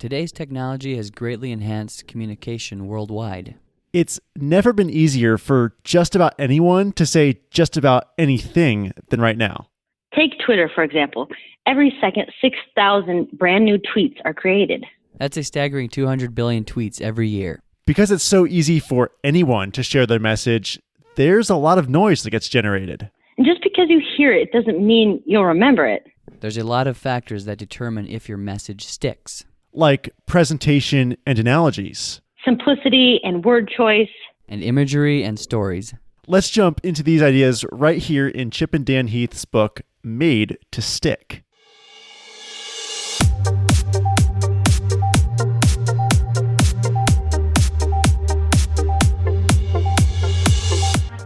Today's technology has greatly enhanced communication worldwide. It's never been easier for just about anyone to say just about anything than right now. Take Twitter, for example. Every second, 6,000 brand new tweets are created. That's a staggering 200 billion tweets every year. Because it's so easy for anyone to share their message, there's a lot of noise that gets generated. And just because you hear it doesn't mean you'll remember it. There's a lot of factors that determine if your message sticks. Like presentation and analogies. Simplicity and word choice. And imagery and stories. Let's jump into these ideas right here in Chip and Dan Heath's book, Made to Stick.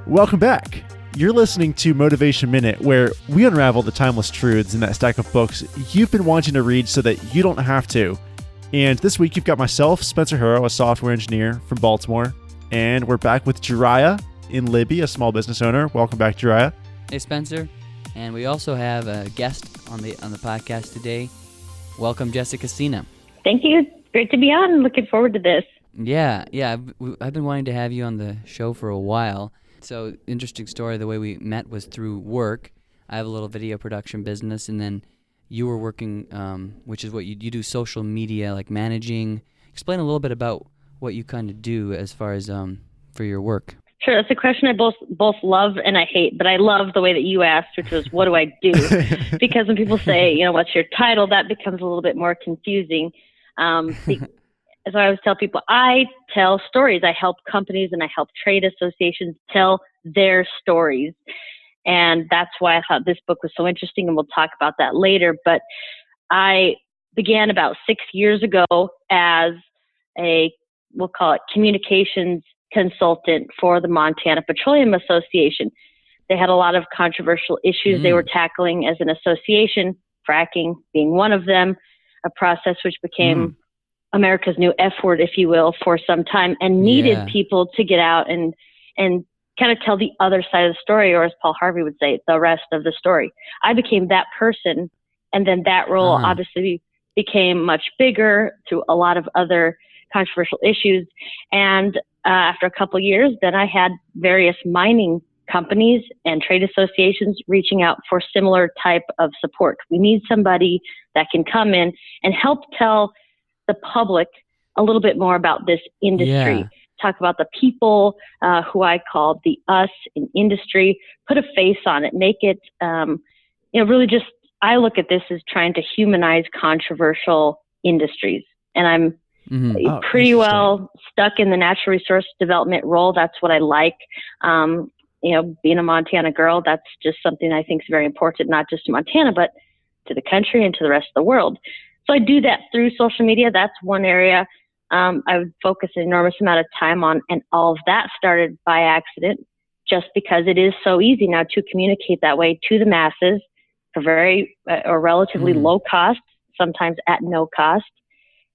Welcome back. You're listening to Motivation Minute, where we unravel the timeless truths in that stack of books you've been wanting to read so that you don't have to. And this week you've got myself, Spencer Hurrow, a software engineer from Baltimore, and we're back with Jiraiya in Libby, a small business owner. Welcome back, Jiraiya. Hey, Spencer. And we also have a guest on the podcast today. Welcome, Jessica Sena. Thank you. Great to be on. Looking forward to this. Yeah. I've been wanting to have you on the show for a while. So, interesting story. The way we met was through work. I have a little video production business, and then you were working, which is what you do, social media, like managing. Explain a little bit about what you kind of do as far as for your work. Sure, that's a question I both love and I hate, but I love the way that you asked, which was, what do I do? Because when people say, what's your title, that becomes a little bit more confusing. So I always tell people, I tell stories. I help companies and I help trade associations tell their stories. And that's why I thought this book was so interesting, and we'll talk about that later. But I began about 6 years ago as we'll call it communications consultant for the Montana Petroleum Association. They had a lot of controversial issues they were tackling as an association, fracking being one of them, a process which became America's new F word, if you will, for some time, and needed people to get out and kind of tell the other side of the story, or as Paul Harvey would say, the rest of the story. I became that person, and then that role obviously became much bigger through a lot of other controversial issues. And after a couple of years, then I had various mining companies and trade associations reaching out for similar type of support. We need somebody that can come in and help tell the public a little bit more about this industry. Talk about the people who I call the us in industry, put a face on it, make it, really just, I look at this as trying to humanize controversial industries. And I'm pretty well stuck in the natural resource development role. That's what I like. Being a Montana girl, that's just something I think is very important, not just to Montana, but to the country and to the rest of the world. So I do that through social media. That's one area I would focus an enormous amount of time on. And all of that started by accident, just because it is so easy now to communicate that way to the masses for very or relatively low cost, sometimes at no cost.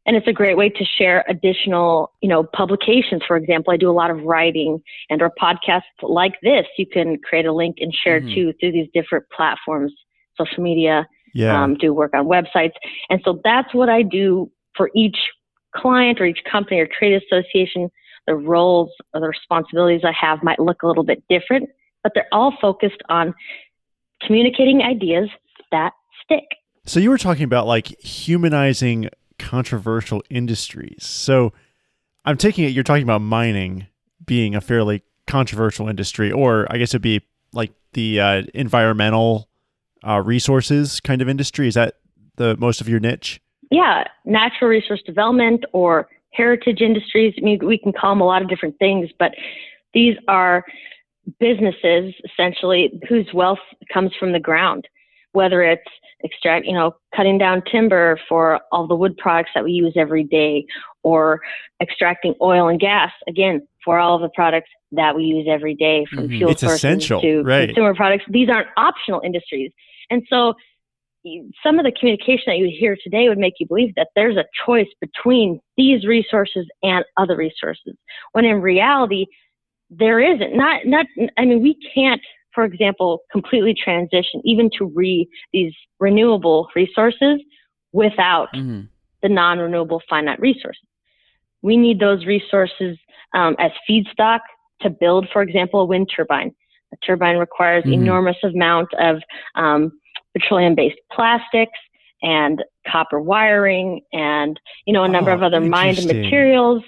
And it's a great way to share additional, publications. For example, I do a lot of writing or podcasts like this. You can create a link and share too through these different platforms, social media, do work on websites. And so that's what I do for each client or each company or trade association. The roles or the responsibilities I have might look a little bit different, but they're all focused on communicating ideas that stick. So you were talking about like humanizing controversial industries. So I'm taking it you're talking about mining being a fairly controversial industry, or I guess it'd be like the environmental resources kind of industry. Is that the most of your niche? Yeah, natural resource development or heritage industries. I mean, we can call them a lot of different things, but these are businesses essentially whose wealth comes from the ground, whether it's cutting down timber for all the wood products that we use every day, or extracting oil and gas, again, for all of the products that we use every day, from fuel sources to consumer products. These aren't optional industries. And so some of the communication that you hear today would make you believe that there's a choice between these resources and other resources, when in reality, there isn't. We can't, for example, completely transition even to these renewable resources without the non-renewable finite resources. We need those resources as feedstock to build, for example, a wind turbine. A turbine requires enormous amount of petroleum-based plastics and copper wiring and, a number of other mined materials,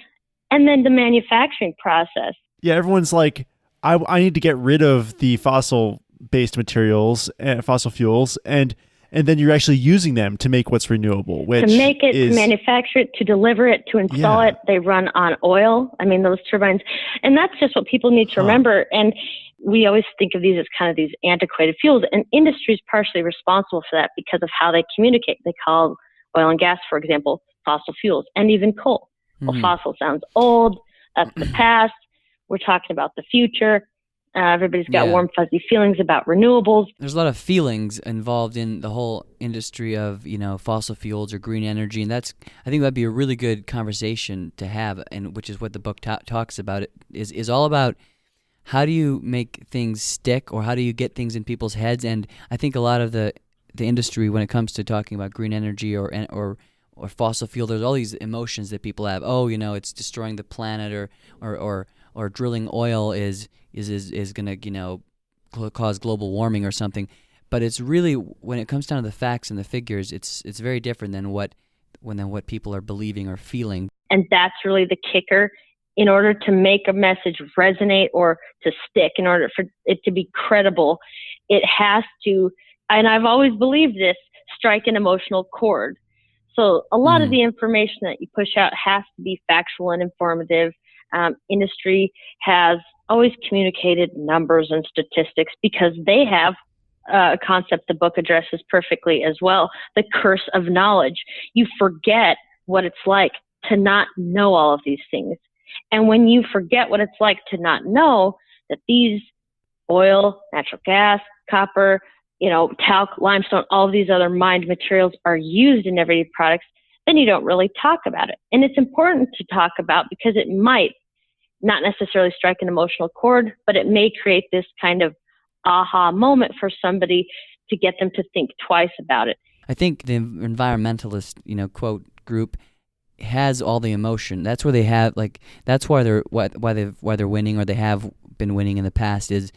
and then the manufacturing process. Yeah, everyone's like, I need to get rid of the fossil-based materials, fossil fuels, and then you're actually using them to make what's renewable. Which to make it, to manufacture it, to deliver it, to install it, they run on oil. I mean, those turbines. And that's just what people need to remember. And we always think of these as kind of these antiquated fuels. And industry is partially responsible for that because of how they communicate. They call oil and gas, for example, fossil fuels, and even coal. Well, fossil sounds old. That's the past. We're talking about the future. Everybody's got warm, fuzzy feelings about renewables. There's a lot of feelings involved in the whole industry of, fossil fuels or green energy. And I think that'd be a really good conversation to have, and which is what the book talks about. It is all about how do you make things stick, or how do you get things in people's heads. And I think a lot of the industry, when it comes to talking about green energy or fossil fuel, there's all these emotions that people have. Oh, it's destroying the planet, or drilling oil is going to cause global warming or something. But it's really, when it comes down to the facts and the figures, it's very different than what people are believing or feeling. And that's really the kicker. In order to make a message resonate or to stick, in order for it to be credible, it has to, and I've always believed this, strike an emotional chord. So a lot of the information that you push out has to be factual and informative. Industry has always communicated numbers and statistics because they have a concept the book addresses perfectly as well, the curse of knowledge. You forget what it's like to not know all of these things. And when you forget what it's like to not know that these oil, natural gas, copper, talc, limestone, all of these other mined materials are used in everyday products, then you don't really talk about it. And it's important to talk about because it might not necessarily strike an emotional chord, but it may create this kind of aha moment for somebody to get them to think twice about it. I think the environmentalist, quote group has all the emotion. That's where they have, that's why they're winning, or they have been winning in the past. It's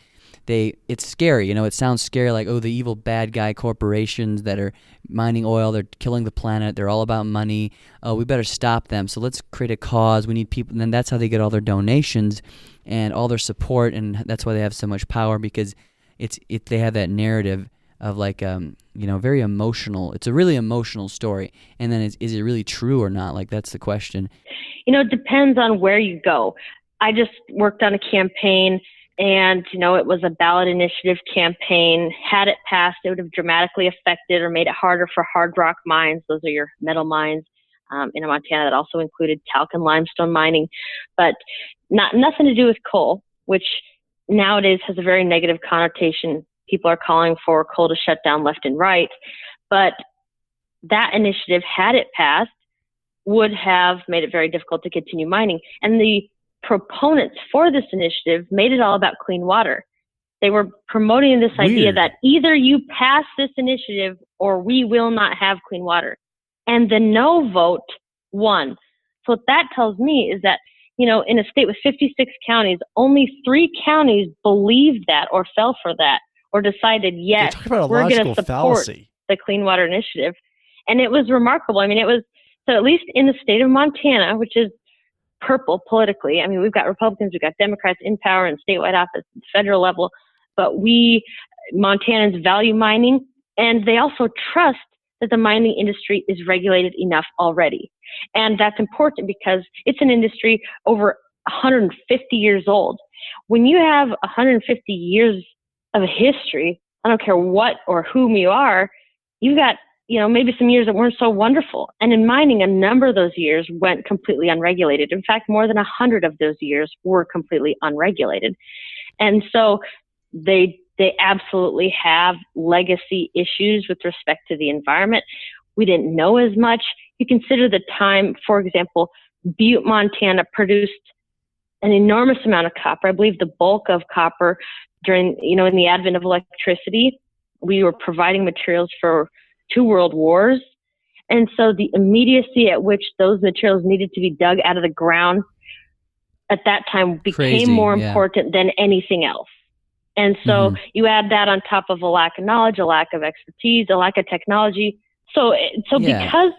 scary, it sounds scary, like, oh, the evil bad guy corporations that are mining oil, they're killing the planet, they're all about money. Oh, we better stop them. So let's create a cause. We need people, and then that's how they get all their donations and all their support, and that's why they have so much power, because they have that narrative of very emotional. It's a really emotional story. And then is it really true or not? That's the question. It depends on where you go. I just worked on a campaign, and, it was a ballot initiative campaign. Had it passed, it would have dramatically affected or made it harder for hard rock mines. Those are your metal mines in Montana. That also included talc and limestone mining, but nothing to do with coal, which nowadays has a very negative connotation. People are calling for coal to shut down left and right. But that initiative, had it passed, would have made it very difficult to continue mining. And the proponents for this initiative made it all about clean water. They were promoting this idea that either you pass this initiative or we will not have clean water. And the no vote won. So what that tells me is that, in a state with 56 counties, only 3 counties believed that or fell for that or decided, yes, we're going to support the Clean Water Initiative. And it was remarkable. I mean, so at least in the state of Montana, which is purple politically. I mean, we've got Republicans, we've got Democrats in power in statewide office, federal level, but Montanans value mining, and they also trust that the mining industry is regulated enough already. And that's important because it's an industry over 150 years old. When you have 150 years of history, I don't care what or whom you are, you've got maybe some years that weren't so wonderful. And in mining, a number of those years went completely unregulated. In fact, more than 100 of those years were completely unregulated. And so they absolutely have legacy issues with respect to the environment. We didn't know as much. You consider the time, for example, Butte, Montana produced an enormous amount of copper. I believe the bulk of copper during, in the advent of electricity. We were providing materials for 2 world wars. And so the immediacy at which those materials needed to be dug out of the ground at that time became more important than anything else. And so you add that on top of a lack of knowledge, a lack of expertise, a lack of technology. So because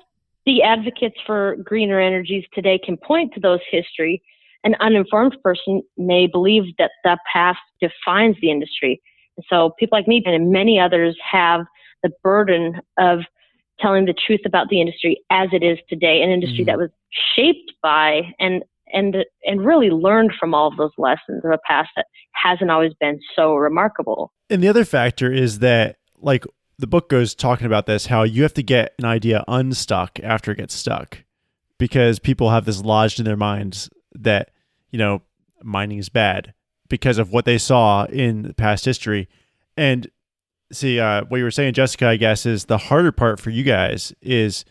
the advocates for greener energies today can point to those history, an uninformed person may believe that the past defines the industry. And so people like me and many others have the burden of telling the truth about the industry as it is today, an industry that was shaped by and really learned from all of those lessons of a past that hasn't always been so remarkable. And the other factor is that, like, the book goes talking about this, how you have to get an idea unstuck after it gets stuck, because people have this lodged in their minds that, you know, mining is bad because of what they saw in past history. And see, what you were saying, Jessica, I guess, is the harder part for you guys is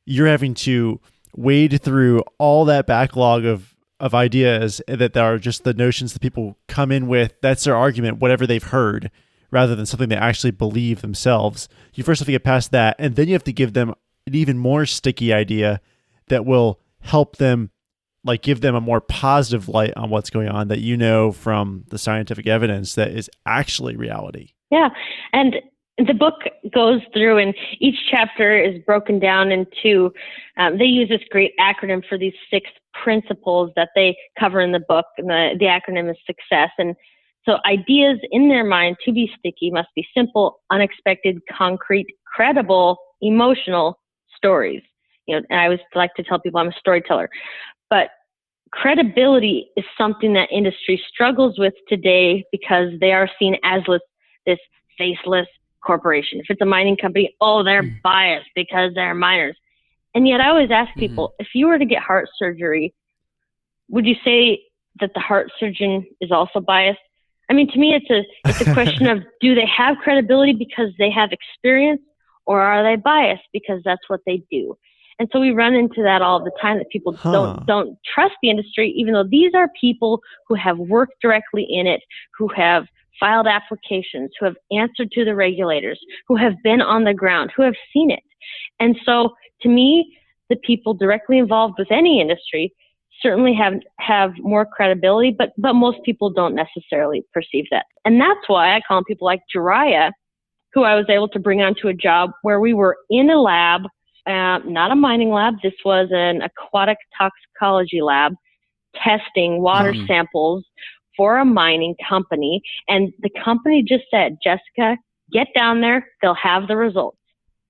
you're having to wade through all that backlog of ideas that are just the notions that people come in with. That's their argument, whatever they've heard, rather than something they actually believe themselves. You first have to get past that, and then you have to give them an even more sticky idea that will help them, like, give them a more positive light on what's going on that you know from the scientific evidence that is actually reality. Yeah. And the book goes through, and each chapter is broken down into, they use this great acronym for these 6 principles that they cover in the book. And the acronym is SUCCESS. And so ideas in their mind to be sticky must be simple, unexpected, concrete, credible, emotional stories. You know, and I always like to tell people I'm a storyteller, but credibility is something that industry struggles with today because they are seen as this faceless corporation. If it's a mining company, they're biased because they're miners. And yet I always ask people, if you were to get heart surgery, would you say that the heart surgeon is also biased? I mean, to me, it's a question of, do they have credibility because they have experience, or are they biased because that's what they do? And so we run into that all the time, that people don't trust the industry, even though these are people who have worked directly in it, who have filed applications, who have answered to the regulators, who have been on the ground, who have seen it. And so to me, the people directly involved with any industry certainly have more credibility, but most people don't necessarily perceive that. And that's why I call people like Jiraiya, who I was able to bring onto a job where we were in a lab, not a mining lab. This was an aquatic toxicology lab, testing water samples for a mining company. And the company just said, Jessica, get down there. They'll have the results.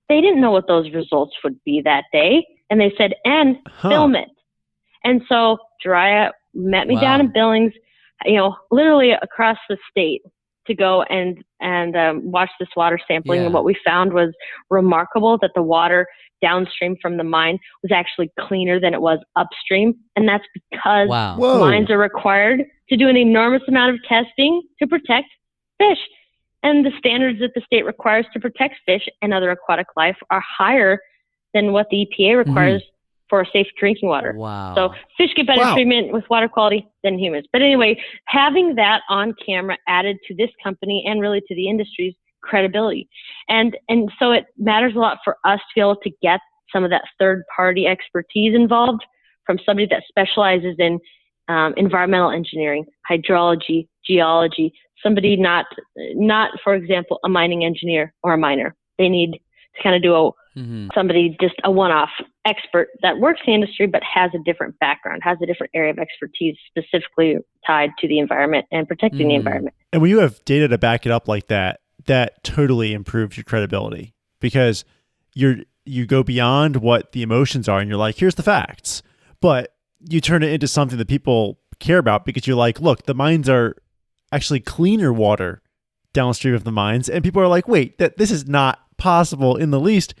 They didn't know what those results would be that day. And they said, and film it. And so Jiraiya met me down in Billings, you know, literally across the state, to go and watch this water sampling. And what we found was remarkable, that the water downstream from the mine was actually cleaner than it was upstream. And that's because mines are required to do an enormous amount of testing to protect fish. And the standards that the state requires to protect fish and other aquatic life are higher than what the EPA requires for safe drinking water. Wow. So fish get better treatment with water quality than humans. But anyway, having that on camera added to this company and really to the industry's credibility. And so it matters a lot for us to be able to get some of that third party expertise involved from somebody that specializes in environmental engineering, hydrology, geology, somebody not, for example, a mining engineer or a miner. They need to kind of do somebody, just a one-off expert that works in the industry but has a different background, has a different area of expertise specifically tied to the environment and protecting the environment. And when you have data to back it up like that, that totally improves your credibility, because you go beyond what the emotions are and you're like, here's the facts, but you turn it into something that people care about, because you're like, look, the mines are actually cleaner water downstream of the mines. And people are like, wait, this is not possible in the least.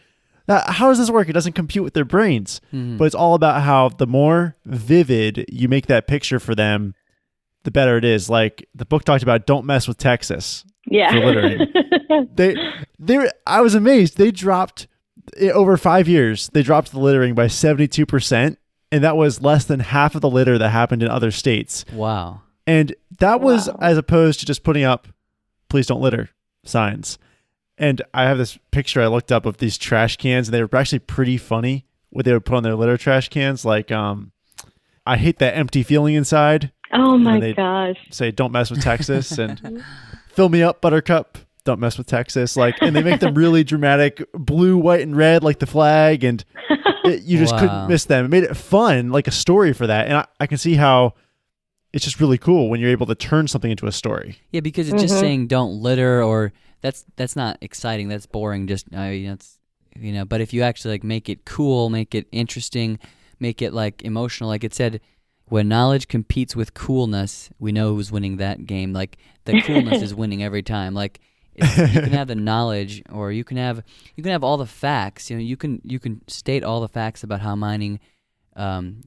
How does this work? It doesn't compute with their brains. But it's all about how the more vivid you make that picture for them, the better it is. Like the book talked about, don't mess with Texas for littering. I was amazed. They dropped, over 5 years, they dropped the littering by 72%. And that was less than half of the litter that happened in other states. Wow. And that was as opposed to just putting up, please don't litter signs. And I have this picture I looked up of these trash cans, and they were actually pretty funny what they would put on their litter trash cans. Like, I hate that empty feeling inside. Oh And my then gosh. say, don't mess with Texas, and fill me up, Buttercup. Don't mess with Texas. Like, and they make them really dramatic, blue, white, and red, like the flag. And you just couldn't miss them. It made it fun, like a story for that. And I can see how it's just really cool when you're able to turn something into a story. Yeah, because it's just saying don't litter, or that's not exciting. That's boring. Just it's But if you actually like make it cool, make it interesting, make it like emotional, like it said, when knowledge competes with coolness, we know who's winning that game. Like the coolness is winning every time. Like you can have the knowledge, or you can have all the facts. You can state all the facts about how mining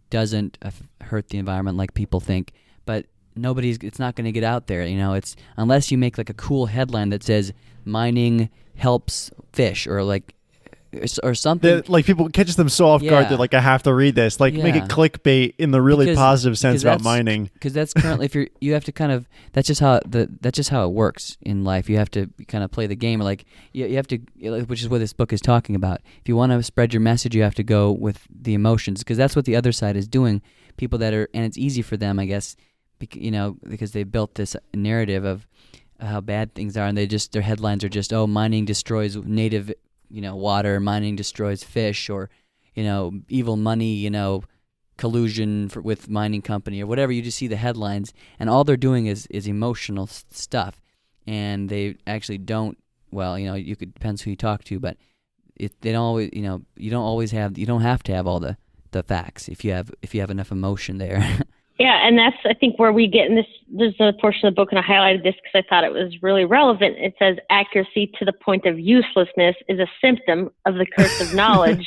doesn't hurt the environment like people think, but it's not going to get out there. It's unless you make like a cool headline that says mining helps fish, or like or something. Like people catches them so off guard that like I have to read this. Like make it clickbait in the really positive sense about mining. Because that's currently you have to kind of that's just how it works in life. You have to kind of play the game. Like you have to, which is what this book is talking about. If you want to spread your message, you have to go with the emotions, because that's what the other side is doing. People that are, and it's easy for them, I guess, because they built this narrative of how bad things are, and their headlines are just, oh, mining destroys native water, mining destroys fish, or evil money, collusion with mining company, or whatever. You just see the headlines, and all they're doing is emotional stuff, and they actually don't. Well, you could, depends who you talk to, but they don't always. You don't have to have all the facts if you have enough emotion there. Yeah, and that's, I think, where we get in this. There's a portion of the book, and I highlighted this because I thought it was really relevant. It says, accuracy to the point of uselessness is a symptom of the curse of knowledge.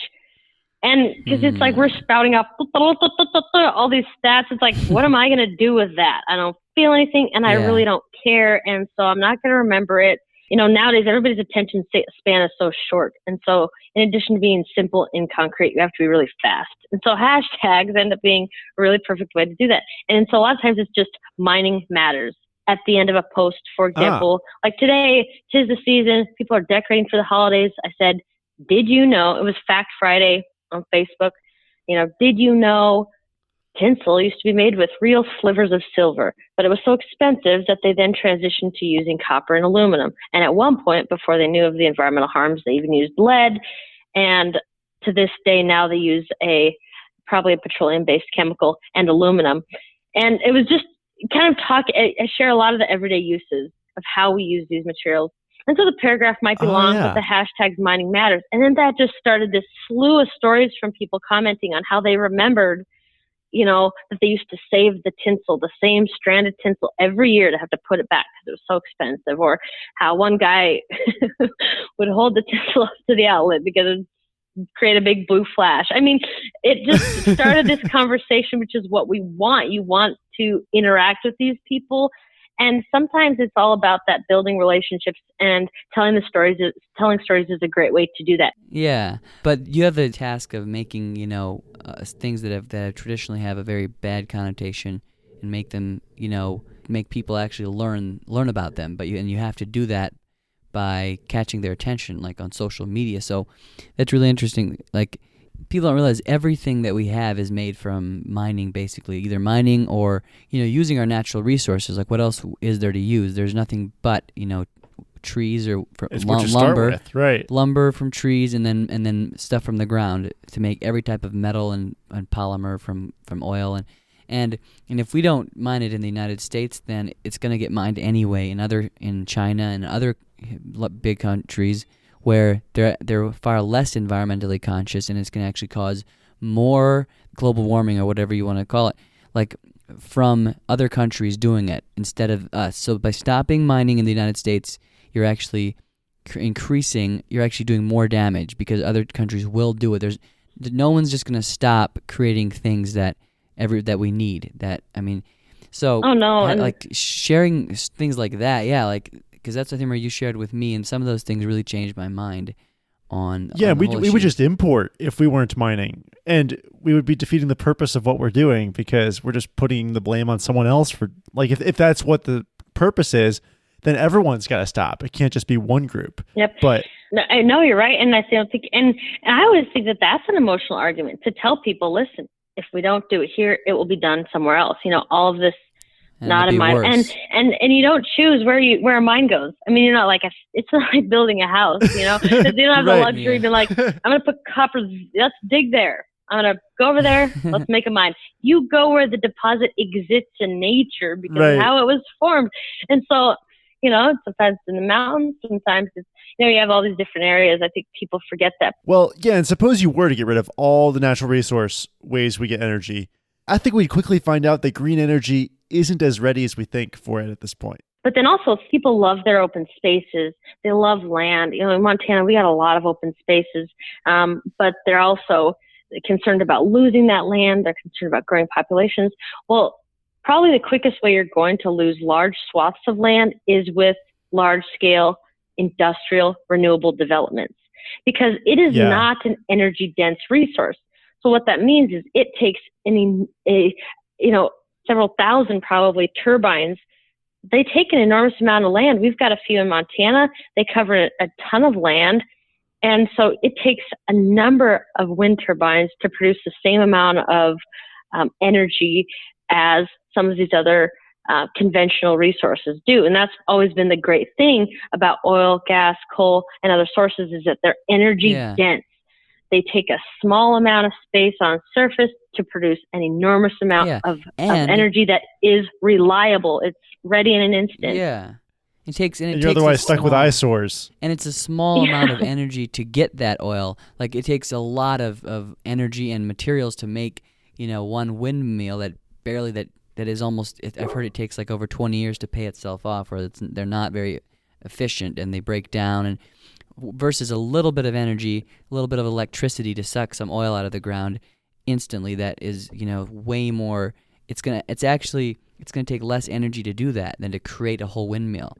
And because it's like we're spouting off all these stats. It's like, what am I going to do with that? I don't feel anything, and I really don't care, and so I'm not going to remember it. Nowadays, everybody's attention span is so short. And so in addition to being simple and concrete, you have to be really fast. And so hashtags end up being a really perfect way to do that. And so a lot of times it's just mining matters at the end of a post, for example. Like today, 'tis the season. People are decorating for the holidays. I said, did you know, it was Fact Friday on Facebook. Did you know tinsel used to be made with real slivers of silver, but it was so expensive that they then transitioned to using copper and aluminum. And at one point, before they knew of the environmental harms, they even used lead. And to this day, now they use probably a petroleum-based chemical and aluminum. And it was just kind of I share a lot of the everyday uses of how we use these materials. And so the paragraph might be long, but the hashtags mining matters. And then that just started this slew of stories from people commenting on how they remembered that they used to save the tinsel, the same stranded tinsel every year to have to put it back because it was so expensive, or how one guy would hold the tinsel up to the outlet because it would create a big blue flash. I mean, it just started this conversation, which is what we want. You want to interact with these people. And sometimes it's all about that building relationships, and telling stories is a great way to do that. Yeah, but you have the task of making, things that traditionally have a very bad connotation, and make them, make people actually learn about them. And you have to do that by catching their attention, like on social media. So that's really interesting. Like, people don't realize everything that we have is made from mining, basically, either mining or, using our natural resources. Like, what else is there to use? There's nothing but, trees or lumber, right? Lumber from trees, and then stuff from the ground to make every type of metal and polymer from oil. And if we don't mine it in the United States, then it's going to get mined anyway in China and other big countries, where they're far less environmentally conscious, and it's going to actually cause more global warming, or whatever you want to call it, like from other countries doing it instead of us. So by stopping mining in the United States, you're actually doing more damage, because other countries will do it. No one's just going to stop creating things that we need. Oh no, like sharing things like that, because that's the thing where you shared with me, and some of those things really changed my mind on. Yeah, on we would just import if we weren't mining, and we would be defeating the purpose of what we're doing, because we're just putting the blame on someone else for, like, if that's what the purpose is, then everyone's got to stop. It can't just be one group. Yep. But no, I know you're right, and I don't think, and I always think that that's an emotional argument to tell people, listen, if we don't do it here, it will be done somewhere else. All of this, And not it'll in be mind, worse. and you don't choose where a mind goes. I mean, it's not like building a house. 'Cause you don't have the Right. luxury of being like, I'm gonna put copper. Let's dig there. I'm gonna go over there. Let's make a mine. You go where the deposit exists in nature because Right. of how it was formed. And so, sometimes it's in the mountains, sometimes it's, you have all these different areas. I think people forget that. Well, yeah, and suppose you were to get rid of all the natural resource ways we get energy. I think we'd quickly find out that green energy isn't as ready as we think for it at this point. But then also people love their open spaces. They love land. In Montana, we got a lot of open spaces, but they're also concerned about losing that land. They're concerned about growing populations. Well, probably the quickest way you're going to lose large swaths of land is with large-scale industrial renewable developments, because it is not an energy-dense resource. So what that means is it takes several thousand probably turbines. They take an enormous amount of land. We've got a few in Montana. They cover a ton of land. And so it takes a number of wind turbines to produce the same amount of energy as some of these other conventional resources do. And that's always been the great thing about oil, gas, coal, and other sources, is that they're energy dense. They take a small amount of space on surface to produce an enormous amount of energy that is reliable. It's ready in an instant. Yeah. It takes, and you're otherwise stuck with eyesores. And it's a small amount of energy to get that oil. Like, it takes a lot of energy and materials to make, one windmill that is almost, I've heard it takes like over 20 years to pay itself off, or they're not very efficient and they break down, and versus a little bit of energy, a little bit of electricity to suck some oil out of the ground instantly. That is, way more. It's gonna take less energy to do that than to create a whole windmill.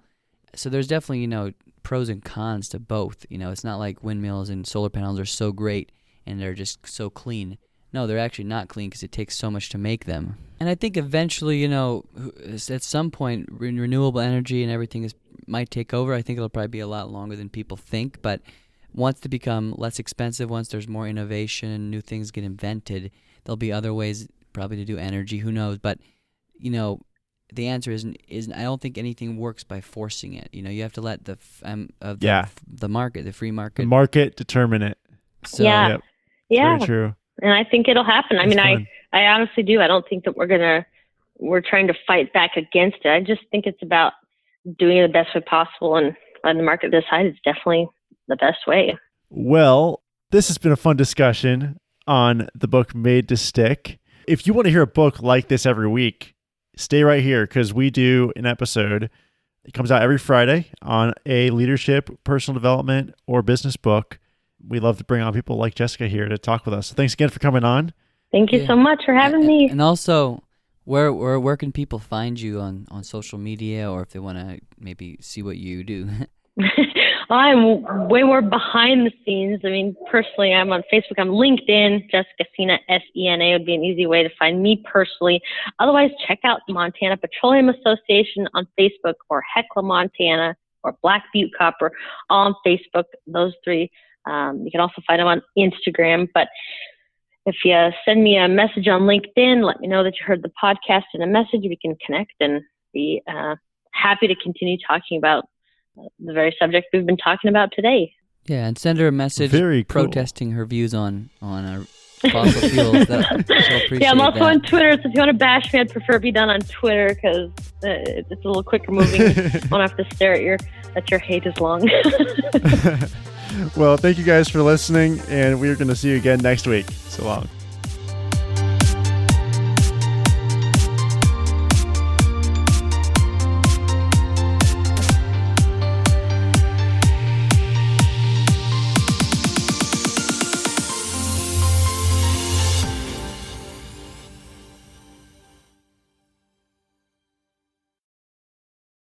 So there's definitely, pros and cons to both. It's not like windmills and solar panels are so great and they're just so clean. No, they're actually not clean because it takes so much to make them. And I think eventually, at some point, renewable energy and everything might take over. I think it'll probably be a lot longer than people think. But once they become less expensive, once there's more innovation and new things get invented, there'll be other ways probably to do energy. Who knows? But, the answer isn't. I don't think anything works by forcing it. You have to let the market, the free market. The market determine it. So, yeah. Very true. And I think it'll happen. That's I honestly do. I don't think that we're trying to fight back against it. I just think it's about doing it the best way possible, and letting the market decide is definitely the best way. Well, this has been a fun discussion on the book Made to Stick. If you want to hear a book like this every week, stay right here, because we do an episode. It comes out every Friday on a leadership, personal development, or business book. We love to bring on people like Jessica here to talk with us. So thanks again for coming on. Thank you so much for having me. And also, where can people find you on social media, or if they want to maybe see what you do? I'm way more behind the scenes. I mean, personally, I'm on Facebook. I'm LinkedIn. Jessica Sena, Sena would be an easy way to find me personally. Otherwise, check out Montana Petroleum Association on Facebook, or Hecla Montana, or Black Butte Copper, all on Facebook. Those three. You can also find them on Instagram. But if you send me a message on LinkedIn, let me know that you heard the podcast in a message. We can connect and be happy to continue talking about the very subject we've been talking about today. Yeah, and send her a message protesting her views on fossil fuels. She'll appreciate I'm also that. on Twitter, so if you want to bash me, I'd prefer it be done on Twitter, because it's a little quicker moving. You won't have to stare at your hate as long. Well, thank you guys for listening, and we're going to see you again next week. So long.